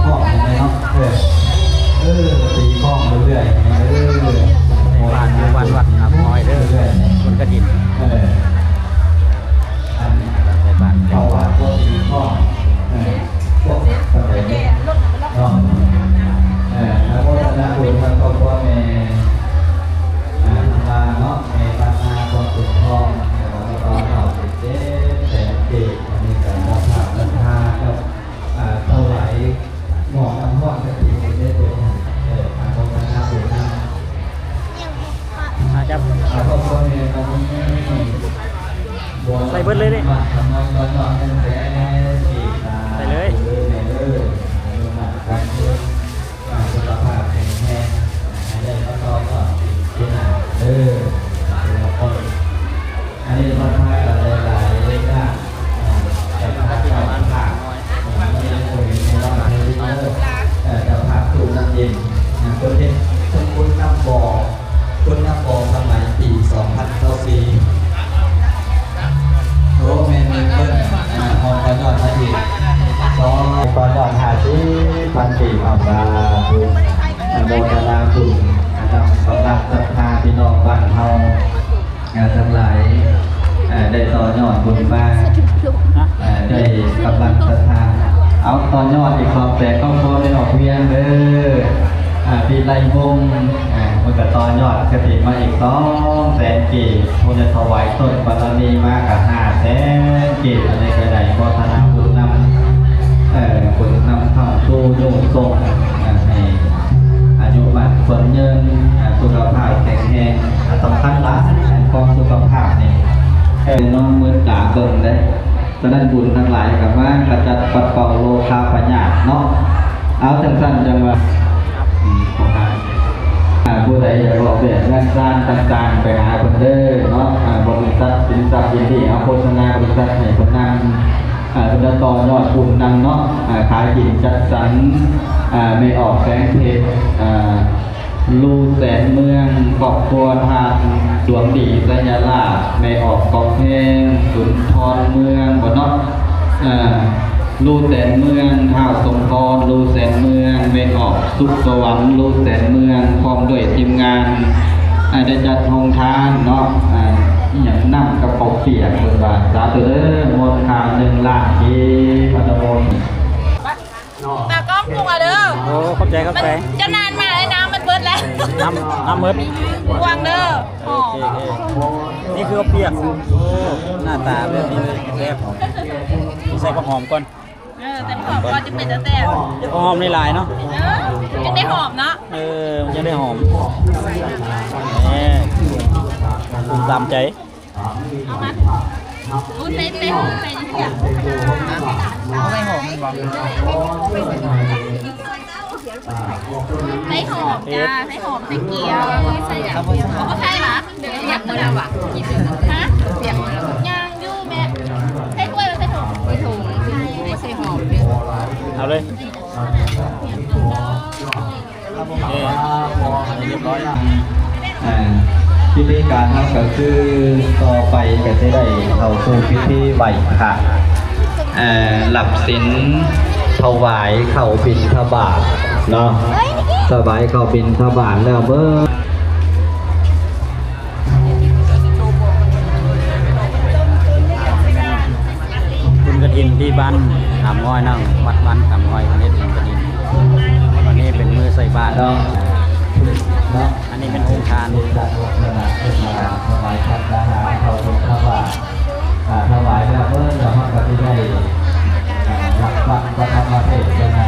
ข้องยังไงเนาะตีข้องเรื่อยๆบ้านวัดครับน้อยเด้อคนกระดิ่งในบ้านเขาว่าพวกตีข้องพวกอะไรเนาะแล้วก็จะคุยกันก็ว่าแม่ทางเนาะแม่ทางนาคนตุ่นทองแล้วก็เอาเด็กแต่เด็กอันนี้การรับผ่านราคากับเท่าไหร่หมอกน้ำหอดกะทิได้ตัวทางคนนาตุ่นทางจะครอบครัวเนี่ยตอนนี้ใส่เบิดเลยดิใส่เลยสุขภาพแข็งแรงได้ก็ต้องก็ดีนะอันนี้มาทายกับหลายๆเรื่องนะแต่ถ้าที่เราอ่านผ่านไม่ได้คุยในรอบในวิดีโอจะผ่านสู่น้ำเย็นคนเด็กสมบูรณ์น้ำบ่อคนน้ำบ่อสมัยปี2004โอ้แม่มีเพิ่นหอมกระยอดอาทิตย์กระยอด50,000 ปีอับราบุญโมทนาบุญสำหรับศรัทธาพี่น้องบ้านเฮาทั้งหลายได้ต่อยอดบุญมาได้กำลังศรัทธาเอาต่อยอดอีกความแต่ก็พอได้ออกเวียนเด้อปีไรวงมันก็ต่อยอดกระถิ่นมาอีก200,000 กีบคนจะถวายต้นบารมีมากกับ500,000 กีบอะไรก็ได้โมทนาบุญนำบุญนำเข้าสู่โยมส่งให้อายุมั่นขวัญยืนสุขภาพแข็งแรงสำคัญละของสุขภาพนี่น้องมือตาเบิ่งได้ฉะนั้นบุญทั้งหลายกับว่ากระจัดปัดเป่าโลคาปัญญาเนาะเอาสั้นๆจังว่าผู้ใดอยากบอกเปลี่ยนงานสร้างต่างๆไปหาคนเด้อเนาะบริษัทสินทรัพย์ยินดีเอาโฆษณาบริษัทให้คนนั่งเป็นต่อยอดบุญนำเนาะขายกินจัดสรรไม่ออกแสงเพชรลูแสนเมืองครอบครัวทางดวงดีสัญลาไม่ออกกองเพลงสุนทรเมืองบ่เนาะลูแสนเมืองข้าวสมพรลูแสนเมืองไม่ออกสุขสวรรค์ลูแสนเมืองพร้อมด้วยทีมงานได้จัดโรงทานเนาะอย่างนั่งกระเป๋าเปียกบนบาทสาธุเด้อมนต์ข่าว1 ล้านที่พัฒนมนต์ตากล้องปรุงอ่ะเด้อโอ้ขอบใจครับแฟจะนานมากเลยน้ำมันเบิดแล้วน้ำเบิดวางเด้อโอเคนี่คือเปียกโอ้หน้าตาแบบนี้เลยแซ่บใส่ผักหอมก่อนแต่หอมก็จะเป็นแต่ผักหอมในลายเนาะยังได้หอมเนาะมันจะได้หอมตามใจเอามาอุ้ยเต้หอมอย่างเอาไปหอมมันบอกใส่หอมจ้าใส่หอมใส่เกี๊ยวใส่อย่างเดียวเขาใช่หรอเดี๋ยวอยากเมื่อไหร่วะฮะอยากย่างยู่แม่ใส่ถ้วยใส่ถุงใส่ถุงใส่หอมเดียวเอาเลยเรียบร้อยพิธีการทำก็คือต่อไปก็จะได้เข้าสู่พิธีไหว้พระหลับศีลถวายเข้าบิณฑบาตเนาะถวายเข้าบิณฑบาตแล้วเบ้อคุณกระถินที่บ้านขามง้อยนั่งวัดบ้านขามง้อยวันนี้เป็นกระถินวันนี้เป็นมือใส่บาตรอันนี้เป็นองค์ทานถวายพัฒนาเข้าบิณฑบาตถวายแล้วเบ้อเราก็จะได้รับฟังพระธรรมเทศนา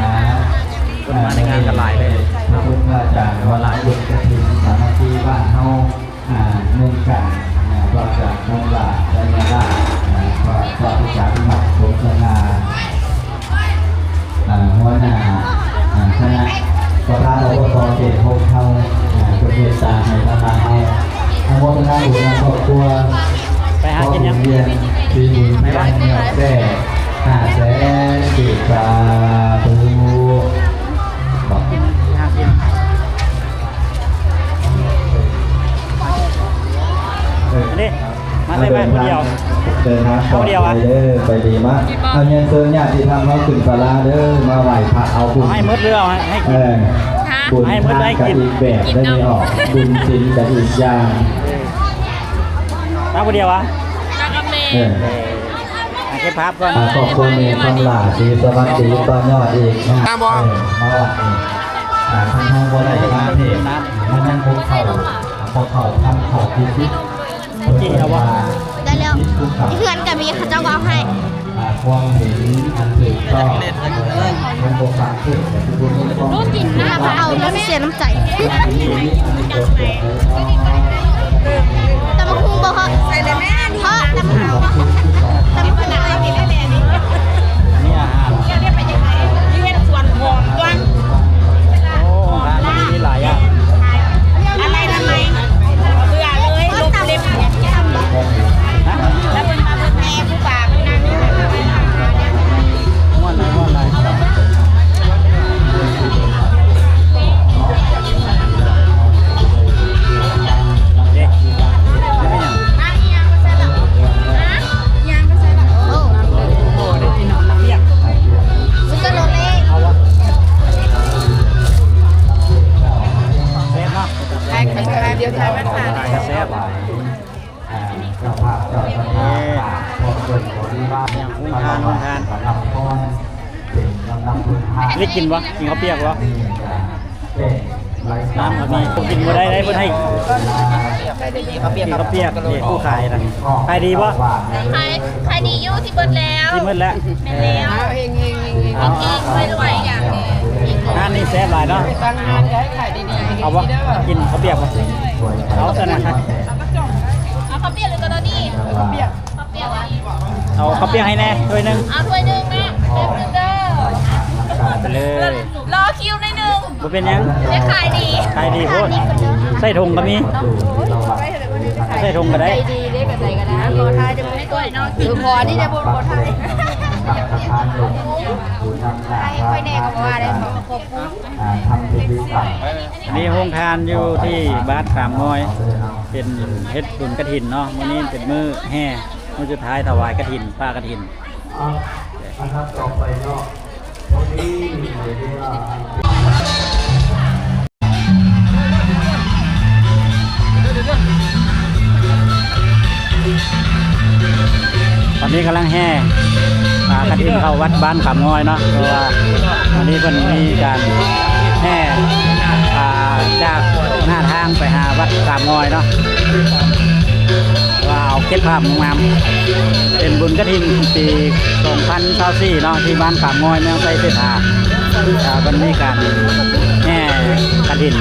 คนมาในงานกันหลายเลยพระพุทธอาจารย์วลาบุตรกฐินสามัคคีบ้านเฮาเนื่องกันว่าจากน้องหลาและยาลาว่าพระพุทธาพิมัติสมนา หัวหน้าคณะประธานอบตเขต6เท่าประเทศตาในประธานเฮาทั้งหมดคณะบุญครอบครัวไปหากินยังเรียนที่บุญไม่ได้แนวแท้500,000 กีบสาธุบอกหากินนี่มาใส่บ้านคนเดียวเดินทาง ปลอดภัยเด้อไปดีมากเอาเงินเชิญญาติธรรมเขาขึ้นศาลาเด้อมาไหว้พระเอาบุญ ให้มดเรือให้กิน บุญทานกับอีกแบบได้ไม่ออกบุญศีลกับอีกอย่าง น้าคนเดียววะ ตากระเม เก็บภาพก่อน ขอบคุณเมย์คำหลาสีสวัสดีตอนยอดอีกนะมาวัดทั้งห้องบนไหนมาเพจมันนั่งพกเข่าทำเข่าพิชิต กี่เอาวะ ได้แล้วเพื่อนกับมีเขาเจ้าก็เอาให้ ความเห็นอันถูกต้องมันโบราณขึ้นแต่ทุกคนต้อง รู้กินนะคะเอาแล้วเสียน้ำใจตำบักหุ่งบ่เขาใส่เลยแม่เพราะตำบักหุ่งตำบักหุ่งอะไรกินได้แน่นี่ นี่อาหาร เรียกไปยังไงนี่เป็นส่วนหอมตัว โอ้ร้านนี้มีหลายอย่าง อะไรทำไมเบื่อเลยลบเล็บแล้วเป็นมาเป็นแม่ผู้บาปนั่น ม้วนเลยม้วนเลยเด็กไม่ยัง เอาวะเซฟเนาะ เดี๋ยวทายมาค่ะ ถ่ายกระเซฟ เจ้าภาพเจ้าสถานขอบคุณบริวารเป็นลำดับคุณค่า นี่กินวะกินข้าวเปียกวะน้ำแบบนี้ผมกินมาได้เพิ่นให้กินข้าวเปียกนี่ผู้ขายนะขายดีปะ ใครดีอยู่ที่เบิดแล้ว ที่มืดแล้ว เป็นแล้วเฮงเฮงเฮงรวยๆอย่างนี้ งานนี้แซ่บหลายเนาะ ตั้งงานย้ายขายดีๆ เอาวะกินข้าวเปียกวะเอาซะนะ เอาข้าวเปียกหรือกระดานี่ข้าวเปียกอ่ะ เอาข้าวเปียกให้แน่ถ้วยหนึง เอาถ้วยหนึ่งแม่เต็มหนึ่งเด้อ ไปเลย รอคิวในหนึ่ง บ่เป็นหยัง จะขายดี ขายดีโพดใส่ถุงก็มีใส่ถุงก็ได้ ดีได้กับใจกันนะรอทายจะไม่ตัวเนาะคือพอที่จะบนรอทายค่อยแน่ก็ว่าได้ขอบคุณ ทำพิธีสั่ง อันนี้โรงทานอยู่ที่บ้านขามงอย เป็นเฮ็ดบุญกฐินเนาะมื้อนี้เป็นมื้อแห่มื้อสุดท้ายถวายกฐินผ้ากฐิน อันนั้นต่อไปเนาะตรงนี้เรียกว่า ตอนนี้กำลังแห่กฐินเข้าวัดบ้านขามงอยเนาะเพราะว่าวันนี้เพิ่นมีการแห่จากหน้าทางไปหาวัดขามงอยเนาะว่าเอาเก็บภาพงามๆเป็นบุญกฐินปี2024เนาะที่บ้านขามงอยเมืองไซเสถาวันนี้การแห่กฐิน